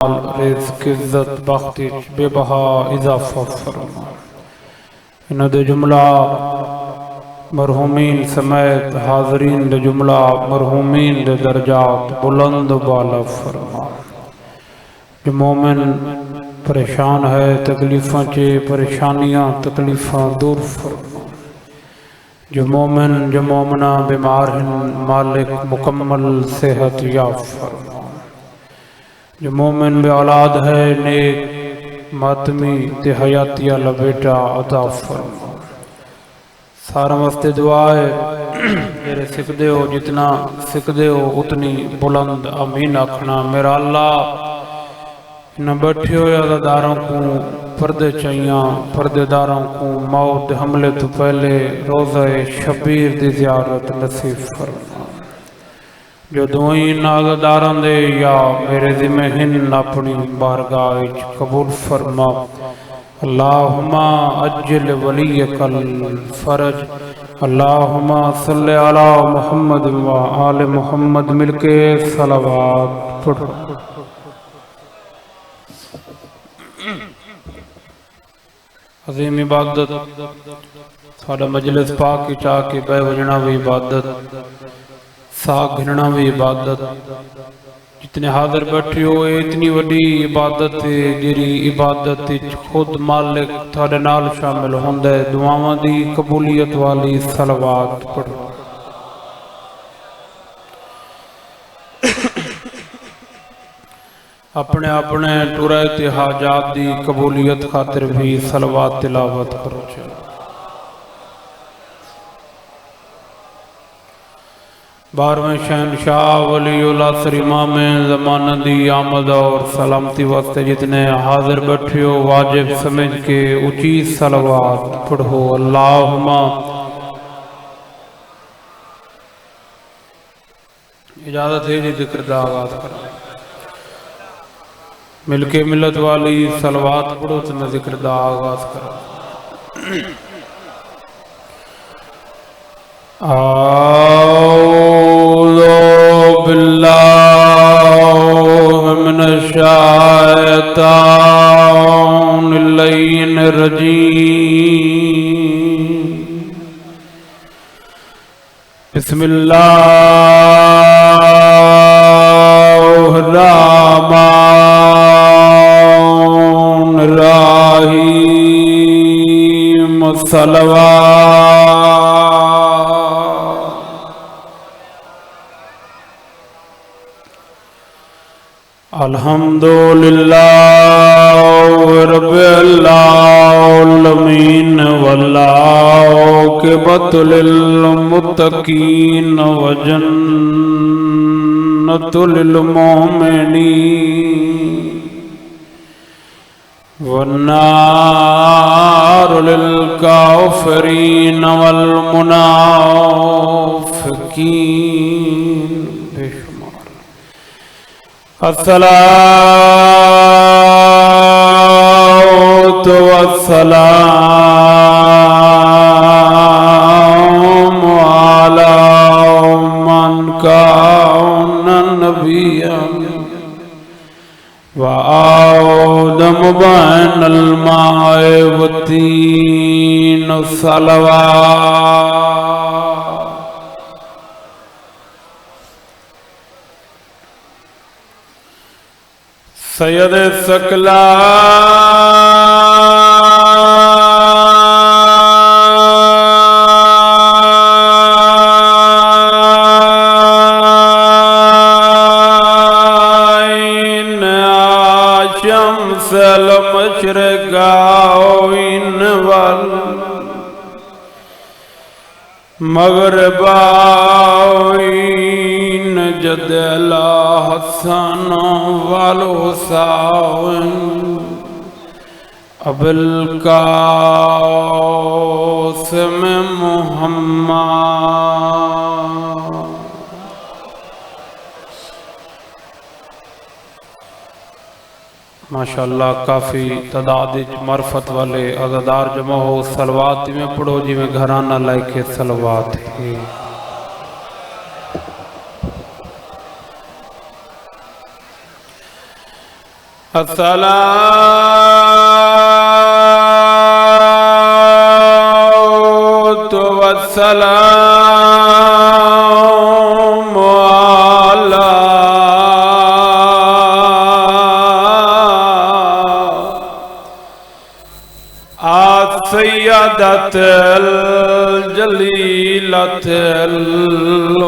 رزق عزت بخشش بے بہا اضافہ فرما۔ انہاں دے جملہ مرحومین سمیت حاضرین دے جملہ مرحومین دے درجات بلند و بالا فرما۔ جو مومن پریشان ہے تکلیفاں چے پریشانیاں تکلیفاں دور فرما۔ جو مومن جو مومنہ بیمار ہیں مالک مکمل صحت یاب فرما۔ جو مومن بے اولاد ہے نیک ماتمی تے حیاتیہ لبیٹا عطا فرما۔ سارا واسطے دعا ہے میرے سکدے ہو جتنا سکدے ہو اتنی بلند امین آکھنا۔ میرا اللہ نہ بیٹھے ہوئے عزاداروں کو پردے چاہیاں پردے داروں کو موت حملے تو پہلے روزہ شبیر دی زیارت نصیب فرما۔ جو دعائیں عزاداراں دے یا میرے ذمہ ہن اپنی بارگاہ قبول فرما۔ اللہم اجل ولیک الفرج۔ اللہم صلی علی محمد و آل محمد مل کے صلوات پڑھو۔ عظیم عبادت ساڑھا مجلس پاک چاہ کے بے وجنا بھی عبادت ساکھ گھننا بھی عبادت۔ جتنے حاضر بیٹھے ہوئے اتنی وڈی عبادت ہے جری عبادت خود مالک تھوڑے نال شامل ہوندے۔ دعاواں دی قبولیت والی صلوات پڑھو۔ اپنے اپنے ٹورائت حاجات دی قبولیت خاطر بھی صلوات تلاوت کرو۔ بارہویں شہنشاہ ولی العصر امام زمانہ دی آمد اور سلامتی واسطے جتنے حاضر بیٹھے ہو واجب سمجھ کے اونچی صلوات پڑھو۔ اللہم اجازت ہے جی ذکر دا آغاز کرو۔ مل کے ملت والی صلوات پڑھو تو میں ذکر دا آغاز کرو۔ اعوذ باللہ من الشیطان اللعین الرجیم۔ بسم اللہ الرحمن الرحیم۔ صلوات الحمدللہ رب العالمین والعاقبۃ للمتقین وجنۃ للمؤمنین والنار للکافرین والمنافقین۔ الصلاة والسلام على من كان نبيا وآدم بين الماء والطين۔ الصلوات سید ثقلین شمس المشرقین والمغربین جد الحسن والحسین ابو القاسم محمد۔ ماشاءاللہ کافی تعداد معرفت والے عزادار جمع ہو۔ صلوات میں پڑھو جی میں گھرانہ لائے کے صلوات ہے۔ الصلاة والسلام على السيدة الجليلة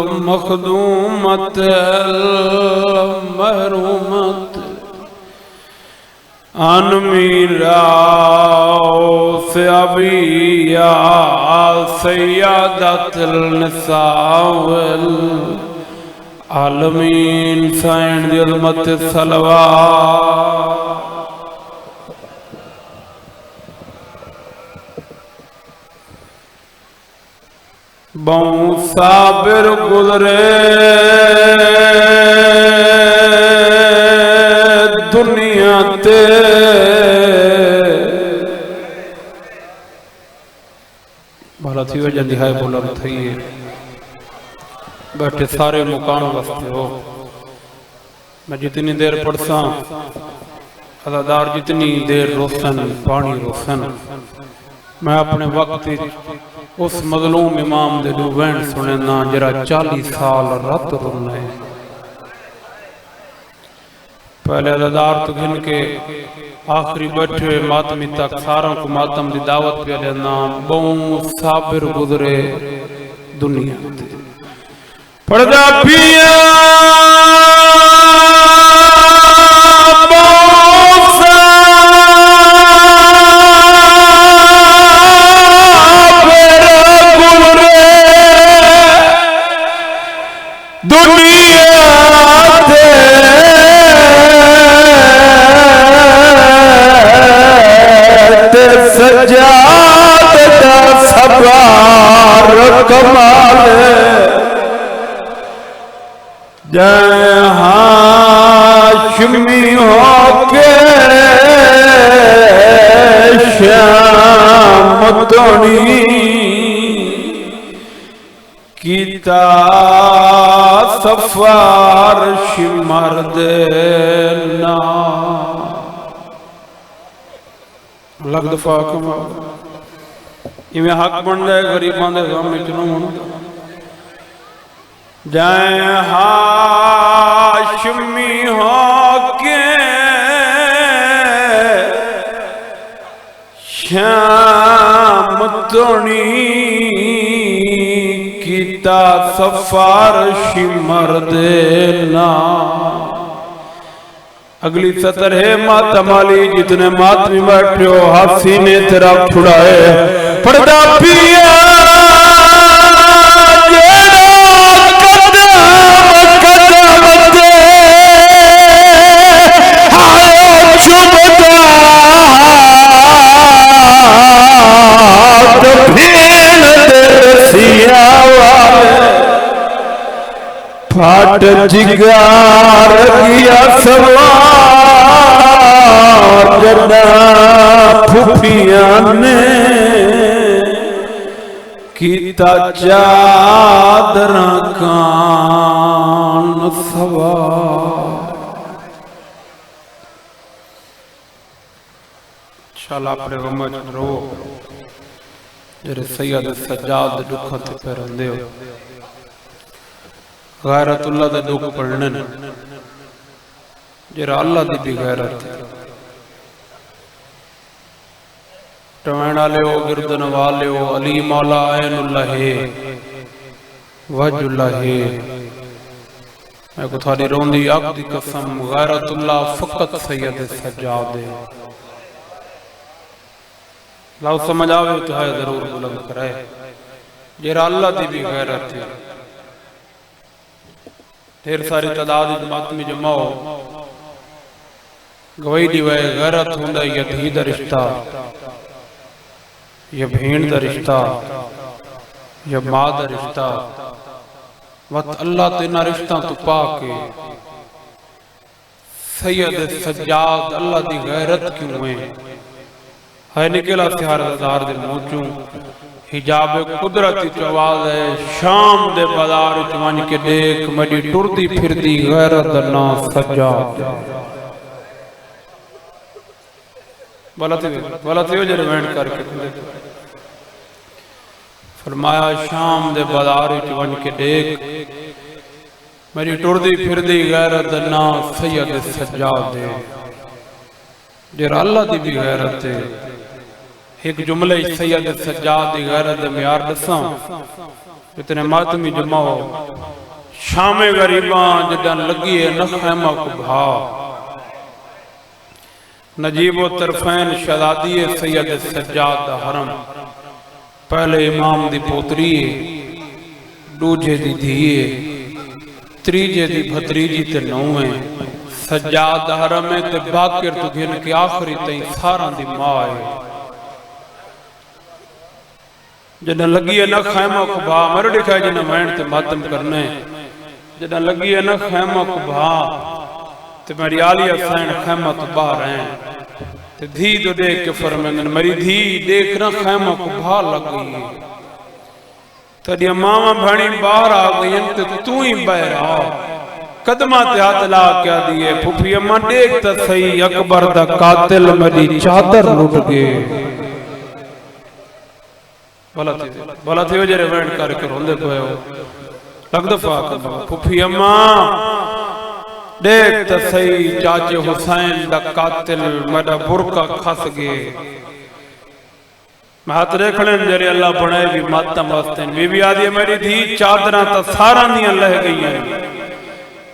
المخدومة المحرومة عن ميراث أبيها سيدة النساء والعالمين سائن دی عظمت صلوات بہوں صابر گزرے دنیا تے بھالا تھی وجہ دہائی بولن تھی بیٹھے سارے مقام وستے ہو میں جتنی دیر پڑھسا عزادار جتنی دیر روسن پانی روسن میں اپنے وقت اس مظلوم امام دے دو وین سننا جرا 40 سال رت رنے پہلے عزادار تو گھن کے آخری بیٹھے ماتمی تک ساروں کو ماتم دی دعوت پہ لینا بہوں صابر گزرے دنیا پردہ پیا جائے ہاشمی ہو کے شام دونی کیتا سفارش مردنا لگ دفعہ کما یہ میں حق بن جائے غریبان دے غام میں چنوں ہونا جائے ہاشمی ہو کے شام دونی کیتا سفارش مردنا اگلی سطر ہے ماتم علی جتنے ماتمی بیٹھے ہو حسی نے تیرا پھڑائے پردہ پیا پھاٹ جگار گیا سوار جڑا پھوپیاں نے کیتا چادراں کان سوار انشاءاللہ اپنے غمج رو جرے سید سجاد دکھا تے پیرندے ہو غیرت اللہ دے دکھ پڑھنے جرا اللہ دی بھی غیرت ٹوائنہ لے ہو گردن والے ہو علی مولا عین اللہ ہے وجہ اللہ ہے میں کو تھاری روندی آگ دی قسم غیرت اللہ فقط سید سجاد ہے لاؤ سمجھ آوے تو ہے ضرور بلند کرائے جرا اللہ دی بھی غیرت ہے ڈھیر ساری تعداد جماعت میں جمع ہو گواہی دیوائے غیرت ہوندہ یا دھی دا رشتہ یا بھین دا رشتہ یا ماں دا رشتہ وقت اللہ تینا رشتہ تو پاکے سید سجاد اللہ دی غیرت کیوں ہیں ہے نکلا سہار دار دے موچوں حجاب قدرتی چواز ہے شام دے بازار چوان کے دیکھ مجھے ٹردی پھر دی غیرت نا سجاد بلا تھے جو روینڈ کر کے فرمایا شام دے بازار ون کے دیکھ میری ٹردی پھردی غیرت نا سید سجاد دے جر اللہ دی بھی غیرت ہے ایک جملے سید سجاد دی غیرت میار دساں اتنے ماتمی جمع ہو شام غریباں جدن لگی ہے نہ خیمہ کو بھا نجیب و طرفین شہزادی سید سجاد دا حرم پہلے امام دی پوتری دوجے دی دھیے تریجے دی بھتریجی تے نویں سجاد دا حرم ہے تے باکر تو گھن کے آخری تئیں ساران دی مائے جنہاں لگی ہے نہ خیمہ کو بھا میرے دکھائے جنہاں وین تے ماتم کرنے جنہاں لگی ہے نہ خیمہ کو بھا تے میری آلی حسین خیمہ تو باہر ہیں تے دھی تو دیکھ کے فرمائیں میری دھی دیکھنا خیمہ کو بھا لگ گئی ہے تیری ماما بھانی باہر آ گئی ہیں تو ہی بہر آ قدمہ تے ہاتھ لا کیا دیئے پھوپی اماں دیکھتا صحیح اکبر دا قاتل میری چادر لٹ گئے بھلا تھے وجہ ریوینڈ کر کے روندے کوئے ہو لگ دفعہ کبھا پھوپی اماں دیکھتا صحیح چاچے حسین دا قاتل میرا برکہ کھس گئے میں ہاتھ دیکھنے جرے اللہ بڑھائے بھی ماتا مستین بی بی آدھی ہے میری دھی چادرہ تا سارا نہیں اللہ گئی ہیں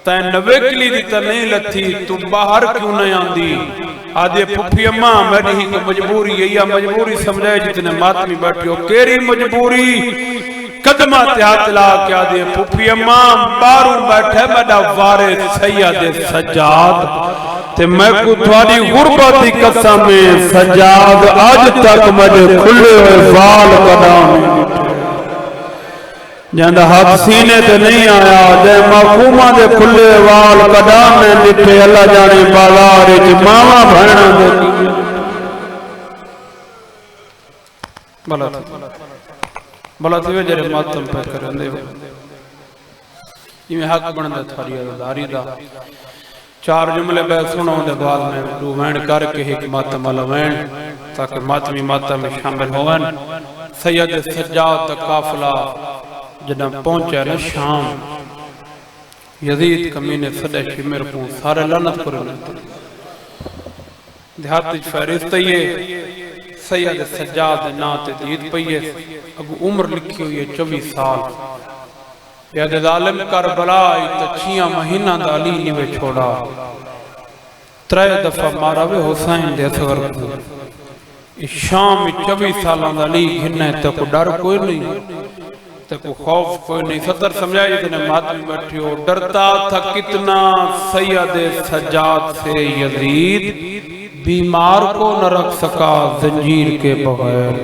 تین نوے کلی دی تا نہیں لتھی تو باہر کیوں نہیں آندی آدھے پھوپی اماں میری ہی کو مجبوری ہے یا مجبوری سمجھائے جتنے ماتمی بیٹھی ہو کیری مجبوری قدمہ تے ہاتھ لا کے آدھے پھوپی اماں باروں بیٹھے میڈا وارث سید سجاد تے میں کو تھوڑی غربتی قسم میں سجاد آج تک مجھے کھلے ہوئے وال قدام جاندہ ہاتھ سینے تے نہیں آیا دے محکومہ دے کھلے وال قدام میں نٹھے اللہ جانے بازار ماما بھرنا دے بلا تھی وجہ ماتم پہ کرن دے یہ میں حق بندہ تھاری داری دا چار جملے بے سنوں دے بعد میں دو وین کر کے ایک ماتم والا وین تاکہ ماتمی ماتم میں شامل ہوئن سید سجاد قافلہ جنہاں پہنچے رہے شام یزید کمینے صدہ شمر کو سارے لعنت کرنے دیہاتی فہرست یہ سید سجاد نات دید پئیے اگو عمر لکھی ہوئی ہے 24 سال یاد ظالم کربلا تچیاں مہینہ دالی نیوے چھوڑا 3 دفعہ مارا وے حسین دے اصغر کو شام 24 سالہ دالی گھننے تک ڈر کوئی نہیں تک خوف کوئی نہیں 70 سمجھائے جتنے ماتمی بیٹھی ہو ڈرتا تھا کتنا سید سجاد سے یزید بیمار کو نہ رکھ سکا زنجیر کے بغیر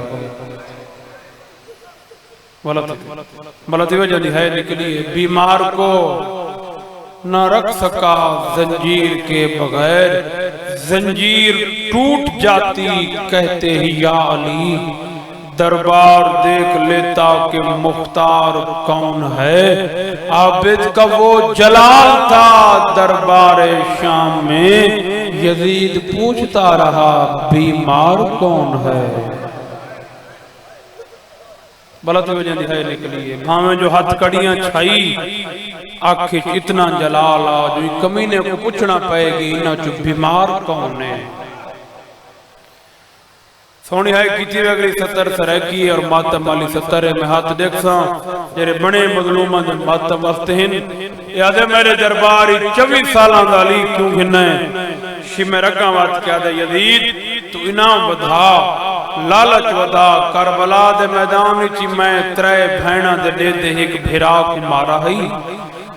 بلتی وجہ ہے نکلی بیمار کو نہ رکھ سکا زنجیر کے بغیر زنجیر ٹوٹ جاتی کہتے ہی یا علی دربار دیکھ لیتا کہ مختار کون ہے عابد کا وہ جلال تھا دربار شام میں یزید پوچھتا رہا بیمار کون ہے بلت وجہ دکھائے نکلی ہے بھامیں جو ہاتھ کڑیاں چھائی آنکھیں اتنا جلال آ جو کمینے کو پوچھنا پائے گی نہ جو بیمار کون ہے سونی ہے کیتی وگلی 70 سرکی اور ماتم والی 70 ہے میں ہاتھ دیکھ ساں جیرے بڑے مظلومہ جن ماتم وستے ہیں یادے میرے درباری 24 سالان دالی کیوں گھننے شیم رکھاں وات کیا دے یزید تو انام بدھا لالچ ودا کربلا دے میدانی چی میں 3 بھینا دے دے ایک بھیرا کو مارا ہی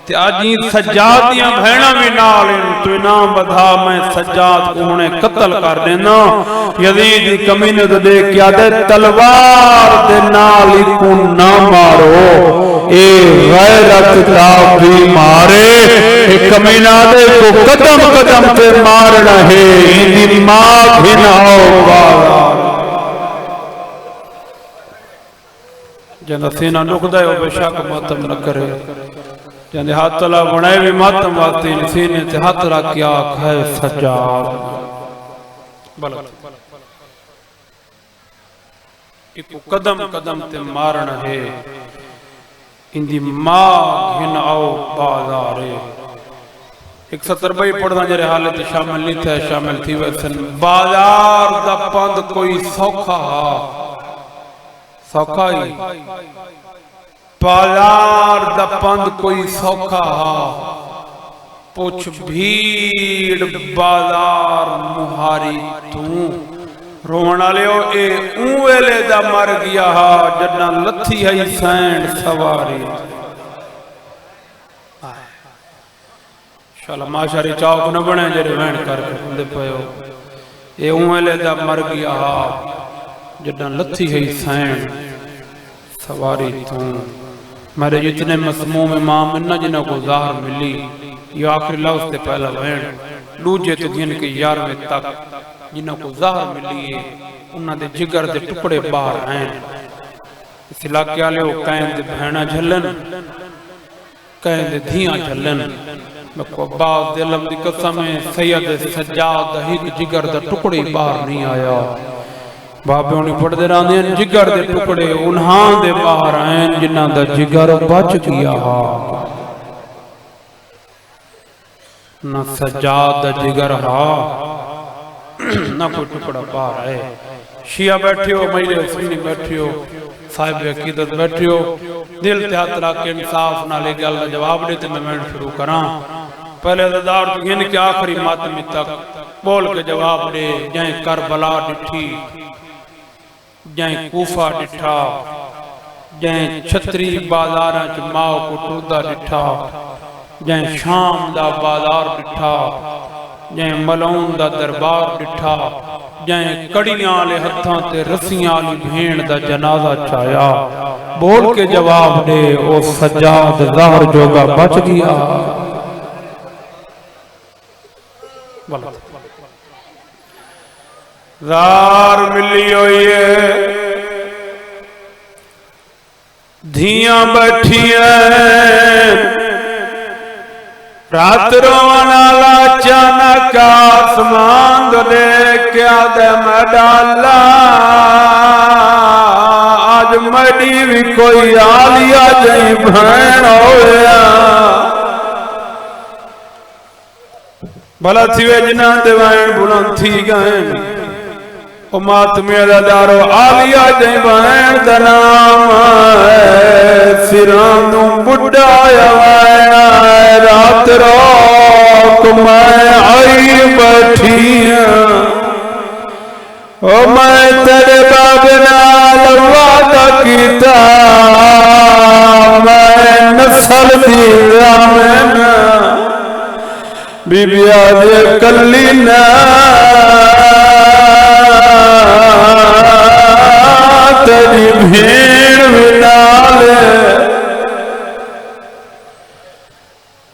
تے آجی سجادیاں بھینا بھی نالیں تو انام بدھا میں سجاد کو انہیں قتل کر دینا یزید کمینے دے کیا دے تلوار دے نالی کو نہ مارو اے غیرت کا بھی مارے اے کمینہ دے کو قدم قدم پہ مارنا ہے اندی ماں بھی نہ ہو بارا جنہ سینہ نکدہ ہو بے شاک ماتم نہ کرے جنہ ہاتھ تلا بنائے بھی ماتم واسطے سینے تے ہاتھ رکھ کیا کھائے سجاد ایک قدم قدم تے مارن ہے اندی ماں گھن آؤ بازارے. ایک 70 پڑھنا جرے حالت شامل نہیں تھا شامل تھی ویسن. بازار دا پند کوئی سوکھا سوکھا ہی بازار دا پند کوئی سوکھا پوچھ بھیڑ بازار مہاری توں رونا لے ہو اے اویلے دا مر گیا جنہ لتھی ہے سینڈ سواری. شاءاللہ معاشری چاوک نہ بنے جرے وین کر کے اندے پہو اے اویلے دا مر گیا جنہ لتھی ہے سینڈ سواری توں. میرے جتنے مسموم امام انہ جنہ کو ظاہر ملی یہ آخری لفظ تے پہلا وین لوجے تو گن کے 11ویں تک جنہ کو ظاہر ملی ہے انہ دے جگر دے ٹکڑے باہر ہیں. اس علاقے آلے ہو کہیں دے بہنہ جھلن کہیں دے دھیاں جھلن. میں کو عباس دے علم دی قسم ہے سید سجاد ہی جگر دے ٹکڑے باہر نہیں آیا. بابے انہیں پڑھ دے رہاں دیں جگر دے ٹکڑے انہاں دے باہر آئیں جنہ دا جگر بچ گیا نہ سجاد دا جگر نہ کوئی ٹکڑا باہر آئے. شیعہ بیٹھے ہو مجلے سنی بیٹھے ہو صاحب عقیدت بیٹھے ہو دل تحت رکھ انصاف نہ لے گل جواب دیتے میں شروع کراں. پہلے ادھار تو گن کے آخری ماتمی تک بول کے جواب دے. جائیں کربلا ڈٹھی جائیں کوفہ ڈٹھا جائیں چھتری بازاراں چ ماؤ کو ٹردہ ڈٹھا جائیں شام دا بازار ڈٹھا جائیں ملعون دا دربار ڈٹھا جائیں کڑیاں لے ہتھاں تے رسیاں لی بھین دا جنازہ چایا. بول کے جواب دے او سجاد ظاہر جوگا بچ گیا. زار ملی ہوئی ہے دھیاں بیٹھی ہیں رات روانا لا چانک آسمان دو لے کیا دے میں ڈالا. آج مڈی بھی کوئی آلیا جائیں بھین ہویا بھلا تھیوے جنہ دیوائیں بلند تھی گئیں او ماتمی دارو آلیا جائیں بہن دنام سراندوں بڑھا یا رات روک میں آئی بیٹھی او میں تیرے بابنا وعدہ کیتا میں نسل دی رامنا بی بی آدھے کلی نا تیری بھیڑ بنالے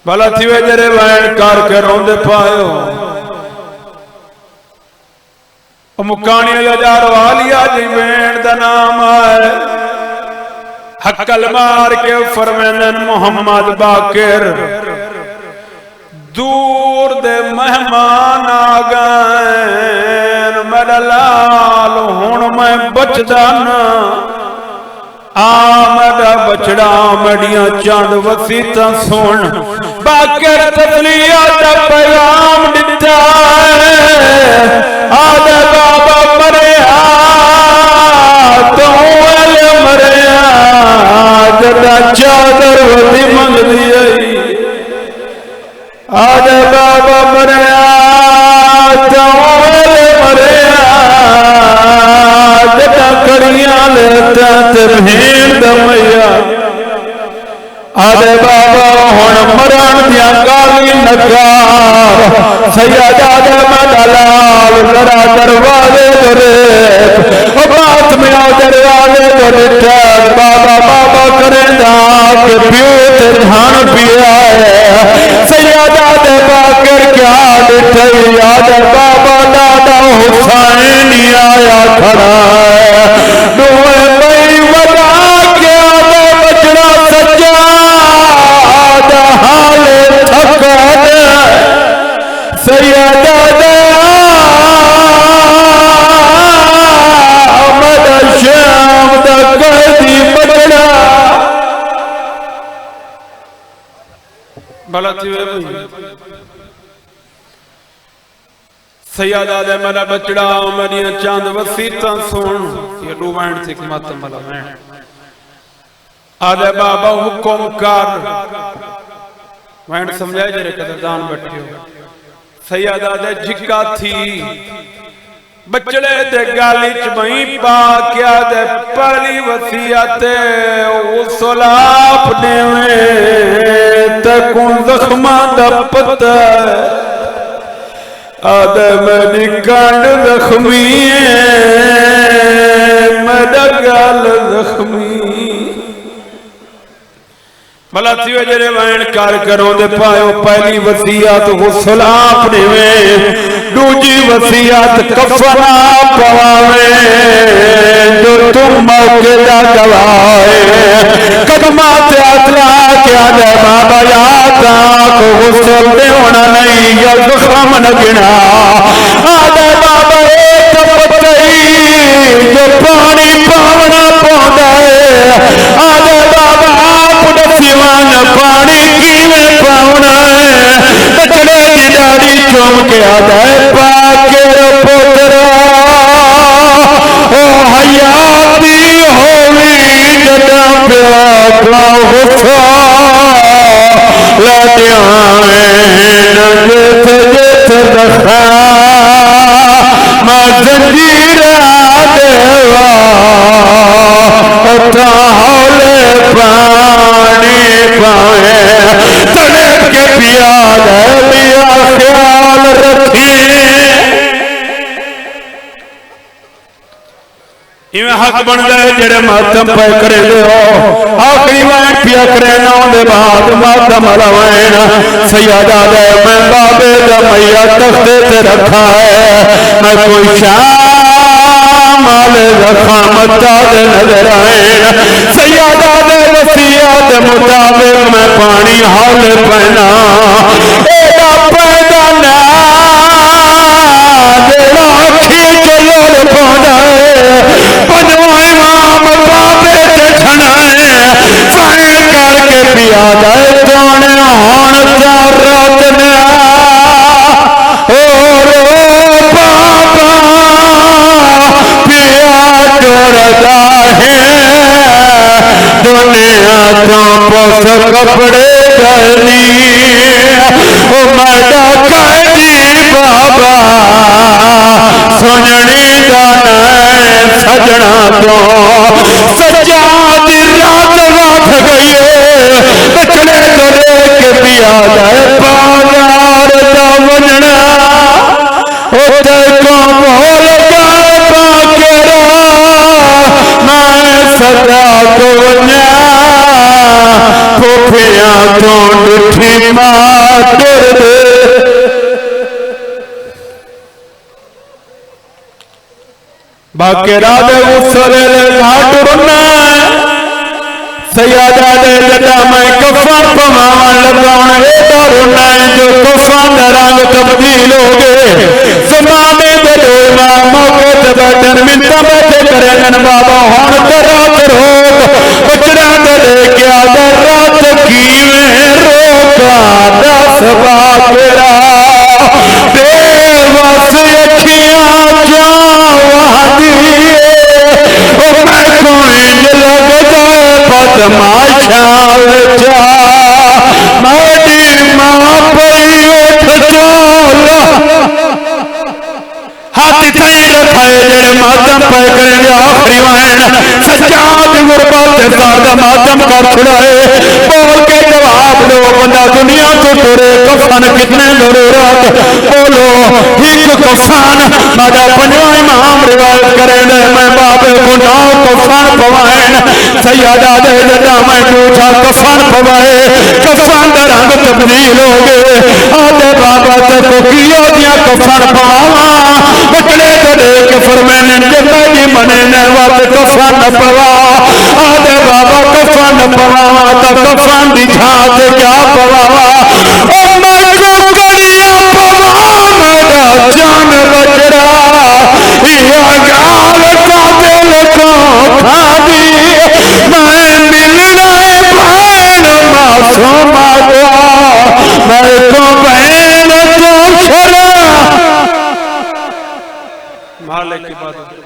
بھلا تھیوے جرے وین کار کے روندے پائے ہو مکانی لجارو آلیا جی بین دا نام آئے حقل مار کے فرمینن محمد باکر دور دے مہمان آگئیں میرا لال ہون میں بچدانا آمدہ بچڑا مڈیاں چاند وسیطہ سون باکر تسلیہ دا پیغام دیتا ہے آدھے بابا مریا تو والے مریا جدا چادر وزی منگ دیئی آدھے بابا مریا تو والے مریا جدا کڑیاں لیتا تبہین دمیا آدھے بابا ہون مران دیا گالی نگار سید آدھے مدلال لڑا دروازے دریب بات میں دروازے دریب بابا بابا کریں دا کہ پیوت دھان پیا ہے سید آدھے باکر کیا لٹھئی آدھے بابا دادا حسینی آیا کھڑا ہے دوئے بھئی ودا کیا آدھے بچڑا سجا آدھے حال تھکا دے سید آدھے تھی ہوئے بھئی سیادہ دے میرا بچڑا میری چاند وسیطہ سون یہ دو وینڈ تھی کہ ماتم ملا وینڈ آدھے بابا حکم کر وینڈ سمجھائے جرے قدردان بیٹھے ہو سیادہ دے جھکا تھی بچڑے دے گالی چمہیں پاکیا دے پہلی وسیعت او سلاپ دیویں تکن زخمہ دا پتہ آدھے میری کانڈ زخمی میرا گال زخمی بھلا تھیوے جرے وین کار کروں دے پائیو پہلی وسیعت غسل آپ دیویں دوجی وسیعت کفنا پواویں جو تم موقع دا گوائے قدمات اطلاع کیا دے بابا یادا کو غسل دے ہونا نہیں یا زخم نگنا آدھے بابا ایک پتہی جو پانی پاونا پوندا ہے آدھے بابا سیوان پانی کیویں پاؤنا ہے بچڑے دی داڑھی چوم کے آدھے پاکے پترا او حیاتی ہوئی جدا پیاکا غصہ لدیاں نجت جت دخا ما زنجیر آدھوا اتا حول پانی پائے تڑپ کے پیاد ہے لیا خیال رکھیں ایویں حق بن گئے جڑے ماتم پہ کرے دے ہو آخری وین پیا کرے ناؤں دے بعد ماتم علوین سیادہ دے میں بابے دا میہ تختے تے رکھا ہے میں کوئی شام آلے زخامتہ دے نظر آئین سیادہ دے وسیعت مطابق میں پانی حال پہنا ایڈا پیدا نا دیڑا کھیچ لڑ پہنا پنو امام بابے تے چھنائے سائیں کر کے پیادہ جانے ہون زارت نیا او بابا پیا جوڑتا ہے دنیا تو پوس کپڑے گلی او مڈا قیدی بابا سننی گانا سجنا تو سجاد رات رات گئیے بچڑے کرے کے پیا جائے بازار دا وننا ہوتے کو بول گئے پاکرا میں صدا کو ونیا پھوپیاں تو ڈٹھی ماتر دے باقی رادے غسلے لے گھاٹ رنا سیادہ دے جدا میں کفن پماوان لگاؤں ایدہ رنا جو کفن رنگ تبدیل ہو گئے زمانے دے دو امام موقع تبتن منتا بیٹھے کریں بابا ہون درات روک بچڑا دے کے آدھر رات کیویں روکا دس باقرہ بے وس اکھیاں جاوہ میں کوئی لگ جائے بدماشا وچا میری ماں پئی اٹھ چالا ہاتھ تھائیں رکھائے جڑے ماتم پہ کریں آخری وین سجاد غربت سادہ ماتم کر چھڑائے بول کے جواب دو بندہ دنیا تو ٹورے کفن کتنے ضرورت بولو ایک کفن مادا پنجو امام روایت کریں میں بابے گناہ کفن پوائن سیادہ دے جدا میں پوچھا کفن پوائے کفن در رنگ تبدیل ہو گئے آدھے بابا تے کو کیا دیا کفن پواما بکڑے دے کے فرمین جنہ جی منینے وقت کفن پوا آدھے بابا کفن پوا تا کفن دی جھات کیا پوا اور میں کو کڑیا پوا میرا جان بچڑا یا گال قابل کو کھا دی میں ملنا بھائن معصوم آگا میں علیہ کے بعد